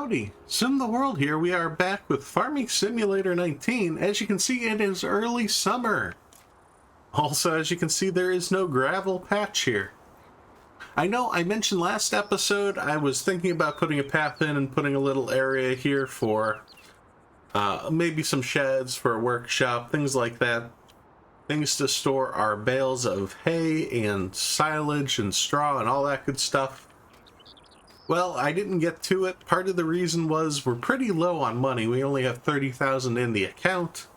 Howdy, SimTheWorld here. We are back with Farming Simulator 19. As you can see, it is early summer. Also, as you can see, there is no gravel patch here. I know I mentioned last episode I was thinking about putting a path in and putting a little area here for maybe some sheds for a workshop, things like that. Things to store our bales of hay and silage and straw and all that good stuff. Well, I didn't get to it. Part of the reason was we're pretty low on money. We only have 30,000 in the account.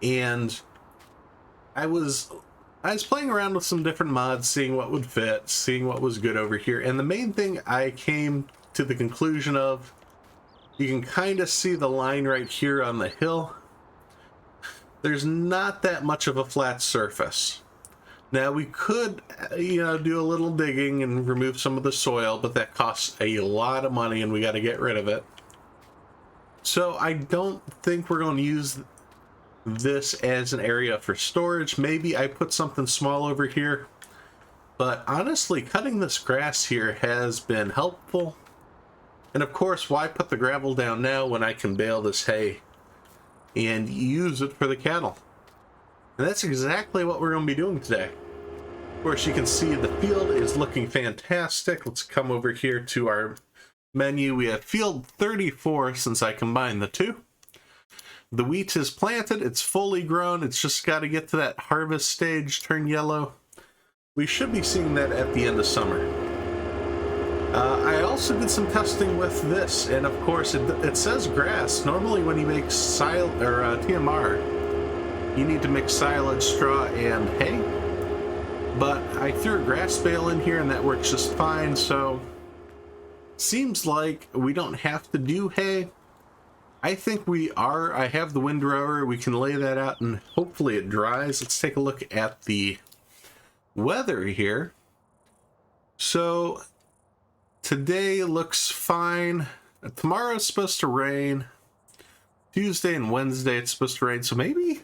And I was playing around with some different mods, seeing what would fit, seeing what was good over here. And the main thing I came to the conclusion of, you can kind of see the line right here on the hill. There's not that much of a flat surface. Now we could, do a little digging and remove some of the soil, but that costs a lot of money and we got to get rid of it. So I don't think we're going to use this as an area for storage. Maybe I put something small over here, but honestly, cutting this grass here has been helpful. And of course, why put the gravel down now when I can bale this hay and use it for the cattle? And that's exactly what we're going to be doing today. Of course, you can see the field is looking fantastic. Let's come over here to our menu. We have field 34 since I combined the two. The wheat is planted. It's fully grown. It's just got to get to that harvest stage, turn yellow. We should be seeing that at the end of summer. I also did some testing with this, and of course it says grass. Normally when you make TMR, you need to mix silage, straw, and hay. But I threw a grass bale in here and that works just fine, so seems like we don't have to do hay. I think we are. I have the windrower. We can lay that out and hopefully it dries. Let's take a look at the weather here. So today looks fine. Tomorrow's supposed to rain. Tuesday and Wednesday it's supposed to rain, so maybe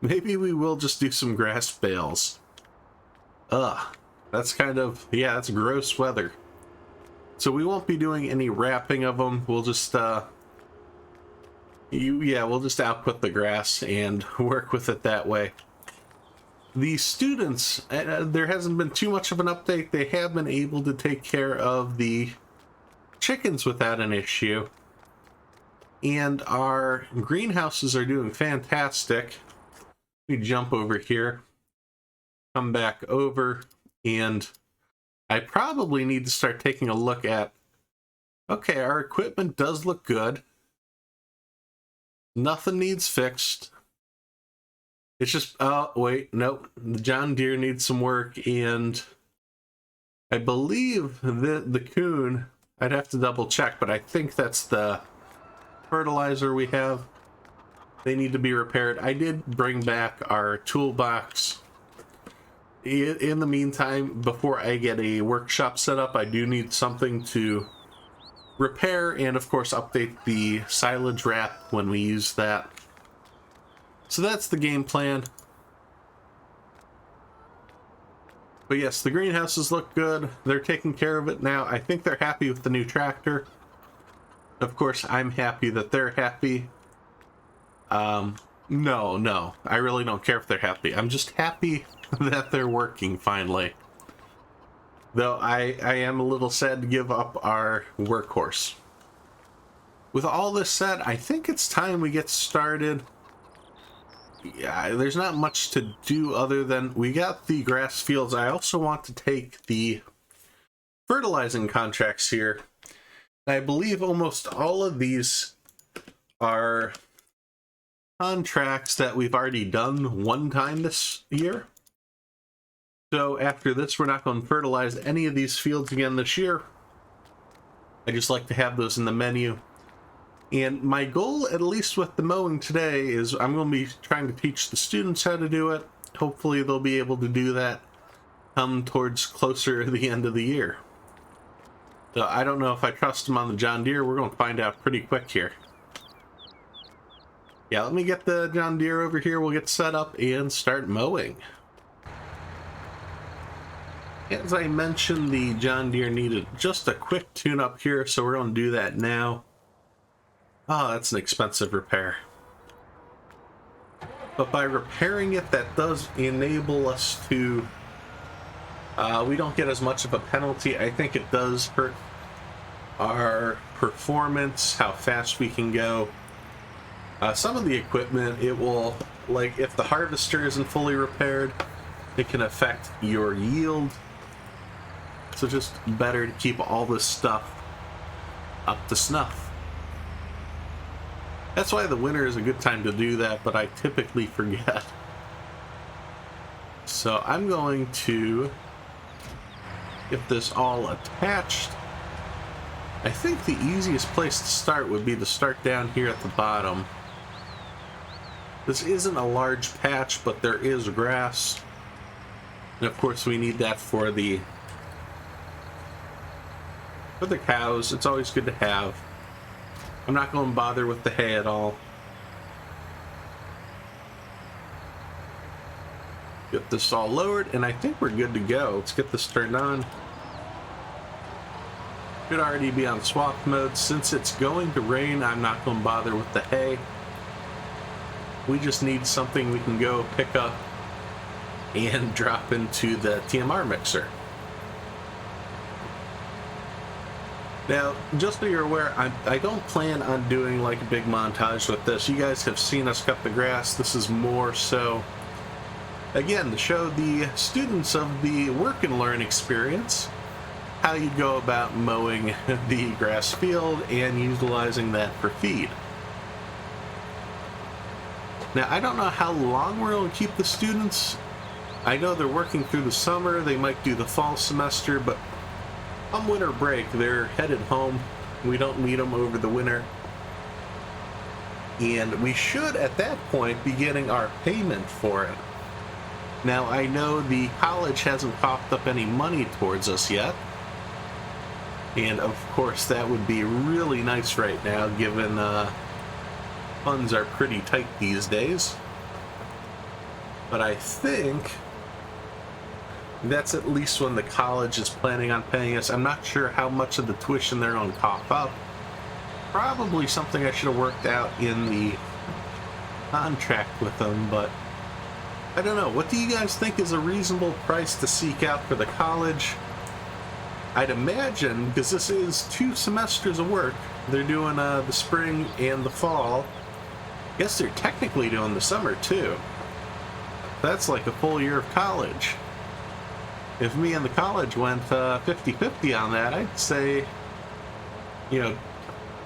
we will just do some grass bales. That's kind of, that's gross weather. So we won't be doing any wrapping of them. We'll just we'll just output the grass and work with it that way. The students, there hasn't been too much of an update. They have been able to take care of the chickens without an issue. And our greenhouses are doing fantastic. Let me jump over here, come back over, and I probably need to start taking a look at, okay, our equipment does look good. Nothing needs fixed. It's just, oh, wait, nope. The John Deere needs some work, and I believe the Coon, I'd have to double check, but I think that's the fertilizer we have. They need to be repaired. I did bring back our toolbox. In the meantime, before I get a workshop set up, I do need something to repair and, of course, update the silage wrap when we use that. So that's the game plan. But yes, the greenhouses look good. They're taking care of it now. I think they're happy with the new tractor. Of course, I'm happy that they're happy. No, I really don't care if they're happy. I'm just happy that they're working finally. Though I am a little sad to give up our workhorse. With all this said, I think it's time we get started. Yeah, there's not much to do other than we got the grass fields. I also want to take the fertilizing contracts here. I believe almost all of these are contracts that we've already done one time this year. So after this, we're not going to fertilize any of these fields again this year. I just like to have those in the menu. And my goal, at least with the mowing today, is I'm going to be trying to teach the students how to do it. Hopefully they'll be able to do that come towards closer to the end of the year. So I don't know if I trust them on the John Deere. We're going to find out pretty quick here. Yeah, let me get the John Deere over here. We'll get set up and start mowing. As I mentioned, the John Deere needed just a quick tune-up here, so we're going to do that now. Oh, that's an expensive repair. But by repairing it, that does enable us to... we don't get as much of a penalty. I think it does hurt our performance, how fast we can go. Some of the equipment, it will, like if the harvester isn't fully repaired, it can affect your yield. So just better to keep all this stuff up to snuff. That's why the winter is a good time to do that, but I typically forget. So I'm going to get this all attached. I think the easiest place to start would be to start down here at the bottom. This isn't a large patch, but there is grass. And of course we need that for the cows. It's always good to have. I'm not going to bother with the hay at all. Get this all lowered, and I think we're good to go. Let's get this turned on. Should already be on swap mode. Since it's going to rain, I'm not going to bother with the hay. We just need something we can go pick up and drop into the TMR mixer. Now, just so you're aware, I don't plan on doing like a big montage with this. You guys have seen us cut the grass. This is more so, again, to show the students of the work and learn experience how you go about mowing the grass field and utilizing that for feed. Now, I don't know how long we're going to keep the students. I know they're working through the summer. They might do the fall semester, but on winter break, they're headed home. We don't need them over the winter. And we should, at that point, be getting our payment for it. Now, I know the college hasn't coughed up any money towards us yet. And, of course, that would be really nice right now, given funds are pretty tight these days. But I think that's at least when the college is planning on paying us. I'm not sure how much of the tuition they're going to cough up. Probably something I should have worked out in the contract with them, but I don't know. What do you guys think is a reasonable price to seek out for the college? I'd imagine, because this is 2 semesters of work, they're doing the spring and the fall. I guess they're technically doing the summer too. That's like a full year of college. If me and the college went 50-50 on that, I'd say, you know,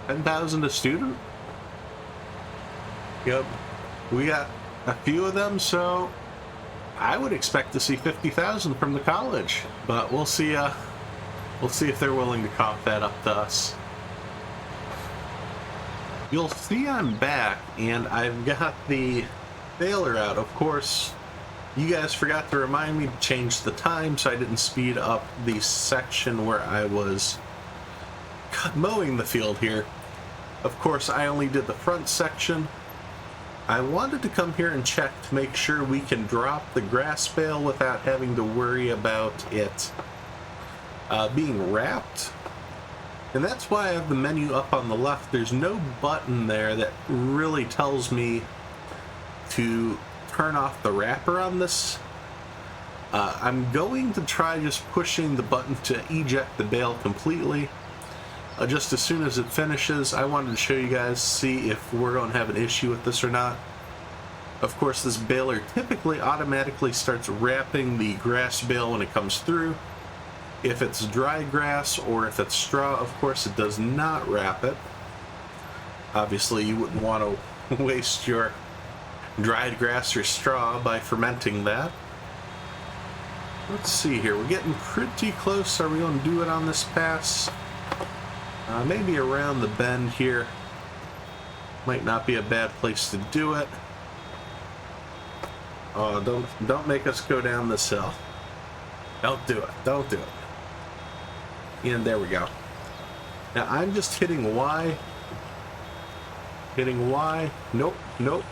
10,000 a student. Yep, we got a few of them, so I would expect to see 50,000 from the college. But we'll see. We'll see if they're willing to cough that up to us. You'll see I'm back, and I've got the baler out. Of course, you guys forgot to remind me to change the time, so I didn't speed up the section where I was mowing the field here. Of course, I only did the front section. I wanted to come here and check to make sure we can drop the grass bale without having to worry about it being wrapped. And that's why I have the menu up on the left. There's no button there that really tells me to turn off the wrapper on this. I'm going to try just pushing the button to eject the bale completely. Just as soon as it finishes, I wanted to show you guys, see if we're going to have an issue with this or not. Of course, this baler typically automatically starts wrapping the grass bale when it comes through. If it's dry grass or if it's straw, of course, it does not wrap it. Obviously, you wouldn't want to waste your dried grass or straw by fermenting that. Let's see here. We're getting pretty close. Are we going to do it on this pass? Maybe around the bend here. Might not be a bad place to do it. Oh, don't make us go down this hill. Don't do it. Don't do it. And there we go. Now I'm just hitting Y. Hitting Y. Nope, nope.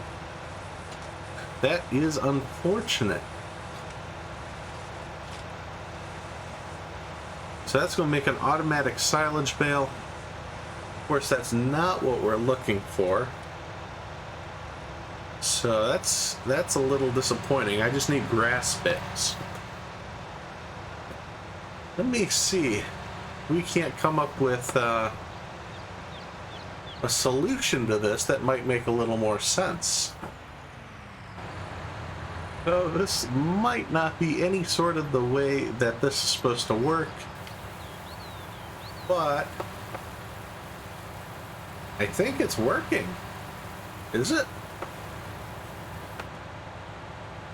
That is unfortunate. So that's going to make an automatic silage bale. Of course, that's not what we're looking for. So that's a little disappointing. I just need grass bales. Let me see. We can't come up with a solution to this that might make a little more sense. So this might not be any sort of the way that this is supposed to work, but I think it's working. Is it?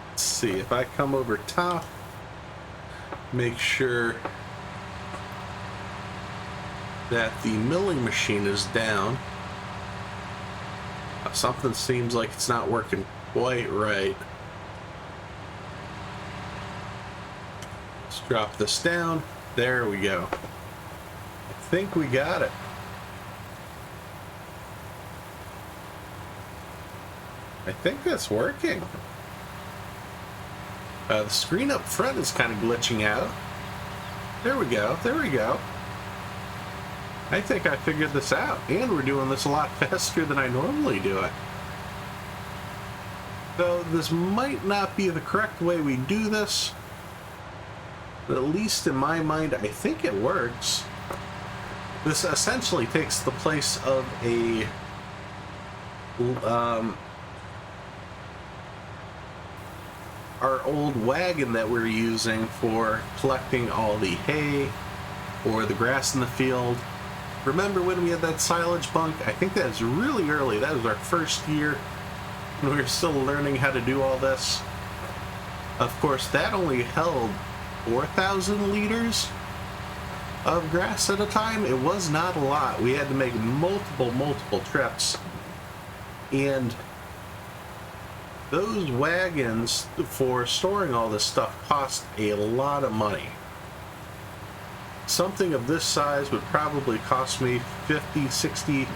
Let's see if I come over top, make sure that the milling machine is down. Something seems like it's not working quite right. Let's drop this down. There we go. I think we got it. I think that's working. The screen up front is kind of glitching out. There we go. There we go. I think I figured this out, and we're doing this a lot faster than I normally do it. So this might not be the correct way we do this, but at least in my mind, I think it works. This essentially takes the place of a our old wagon that we're using for collecting all the hay or the grass in the field. Remember when we had that silage bunk? I think that was really early. That was our first year when we were still learning how to do all this. Of course, that only held 4,000 liters of grass at a time. It was not a lot. We had to make multiple trips. And those wagons for storing all this stuff cost a lot of money. Something of this size would probably cost me $50,000, $60,000,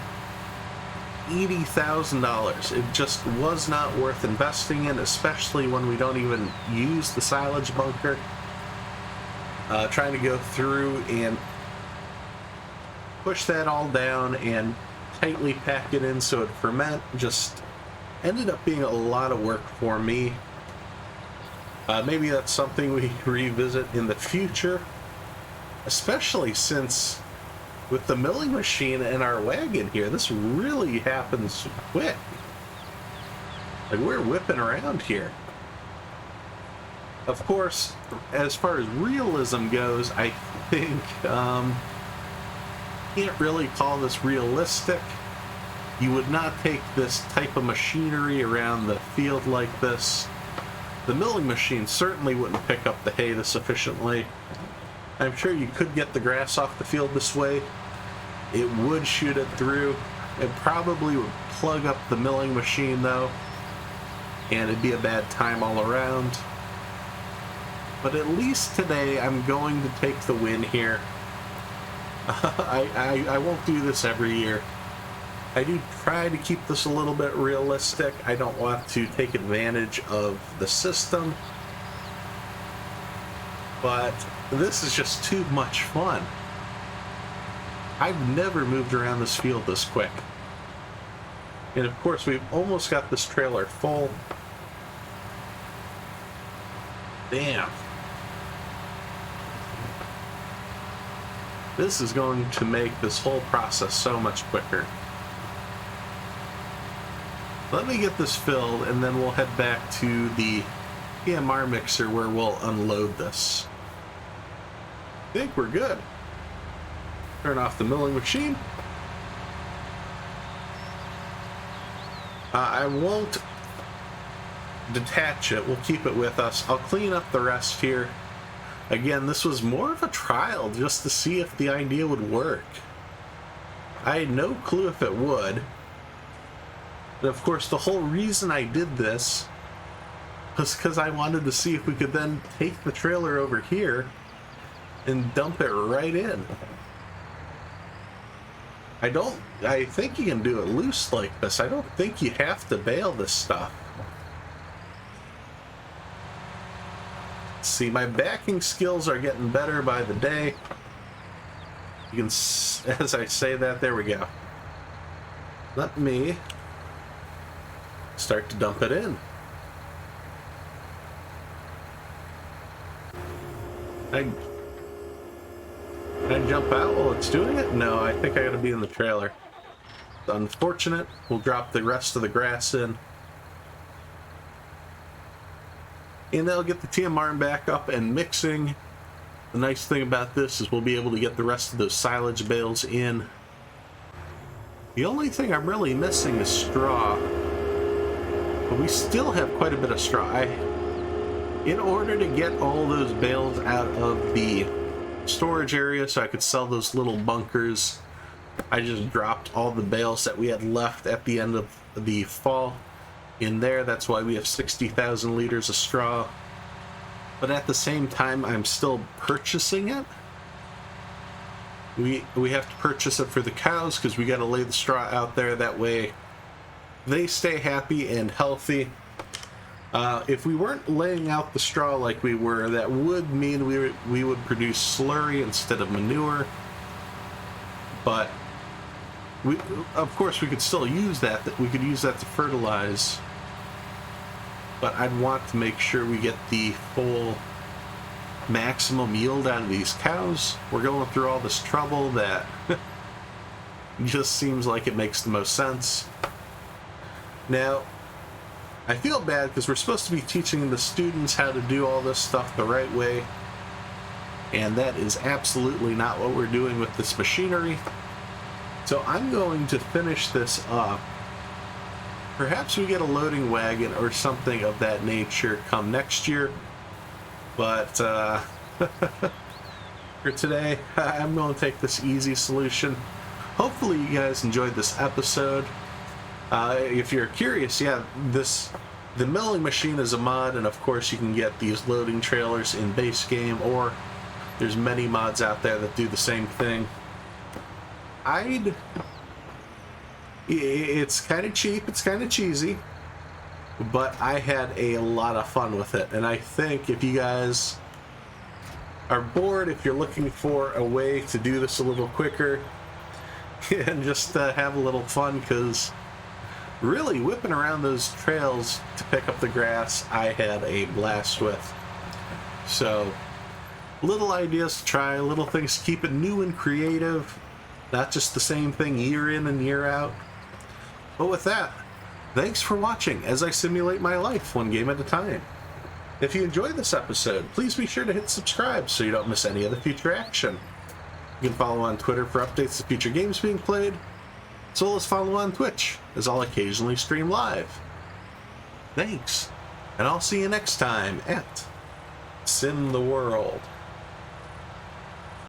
$80,000. It just was not worth investing in, especially when we don't even use the silage bunker. Trying to go through and push that all down and tightly pack it in so it ferment just ended up being a lot of work for me. Maybe that's something we revisit in the future. Especially since with the milling machine and our wagon here, this really happens quick. Like, we're whipping around here. Of course, as far as realism goes, I think can't really call this realistic. You would not take this type of machinery around the field like this. The milling machine certainly wouldn't pick up the hay this efficiently. I'm sure you could get the grass off the field this way. It would shoot it through. It probably would plug up the milling machine though, and it'd be a bad time all around. But at least today I'm going to take the win here. I won't do this every year. I do try to keep this a little bit realistic. I don't want to take advantage of the system, but this is just too much fun. I've never moved around this field this quick. And of course, we've almost got this trailer full. Damn. This is going to make this whole process so much quicker. Let me get this filled, and then we'll head back to the PMR mixer where we'll unload this. I think we're good. Turn off the milling machine. I won't detach it. We'll keep it with us. I'll clean up the rest here. Again, this was more of a trial just to see if the idea would work. I had no clue if it would. And of course, the whole reason I did this was because I wanted to see if we could then take the trailer over here and dump it right in. I think you can do it loose like this. I don't think you have to bale this stuff. See, my backing skills are getting better by the day. You can, as I say that, there we go. Let me start to dump it in. Can I jump out while it's doing it? No, I think I gotta be in the trailer. It's unfortunate. We'll drop the rest of the grass in. And that'll get the TMR back up and mixing. The nice thing about this is we'll be able to get the rest of those silage bales in. The only thing I'm really missing is straw. But we still have quite a bit of straw. In order to get all those bales out of the storage area so I could sell those little bunkers, I just dropped all the bales that we had left at the end of the fall in there. That's why we have 60,000 liters of straw. But at the same time, I'm still purchasing it. We have to purchase it for the cows because we got to lay the straw out there. That way they stay happy and healthy. If we weren't laying out the straw like we were, that would mean we would produce slurry instead of manure. But of course we could still use that. We could use that to fertilize. But I'd want to make sure we get the full maximum yield out of these cows. We're going through all this trouble that just seems like it makes the most sense. Now, I feel bad because we're supposed to be teaching the students how to do all this stuff the right way, and that is absolutely not what we're doing with this machinery. So I'm going to finish this up. Perhaps we get a loading wagon or something of that nature come next year, but for today, I'm going to take this easy solution. Hopefully you guys enjoyed this episode. If you're curious, yeah, the milling machine is a mod, and of course you can get these loading trailers in base game, or there's many mods out there that do the same thing. It's kind of cheap, it's kind of cheesy, but I had a lot of fun with it, and I think if you guys are bored, if you're looking for a way to do this a little quicker and just have a little fun, because really whipping around those trails to pick up the grass, I had a blast with. So, little ideas to try, little things to keep it new and creative, not just the same thing year in and year out. But with that, thanks for watching as I simulate my life one game at a time. If you enjoyed this episode, please be sure to hit subscribe so you don't miss any of the future action. You can follow on Twitter for updates to future games being played, as well as follow on Twitch, as I'll occasionally stream live. Thanks, and I'll see you next time at SimTheWorld.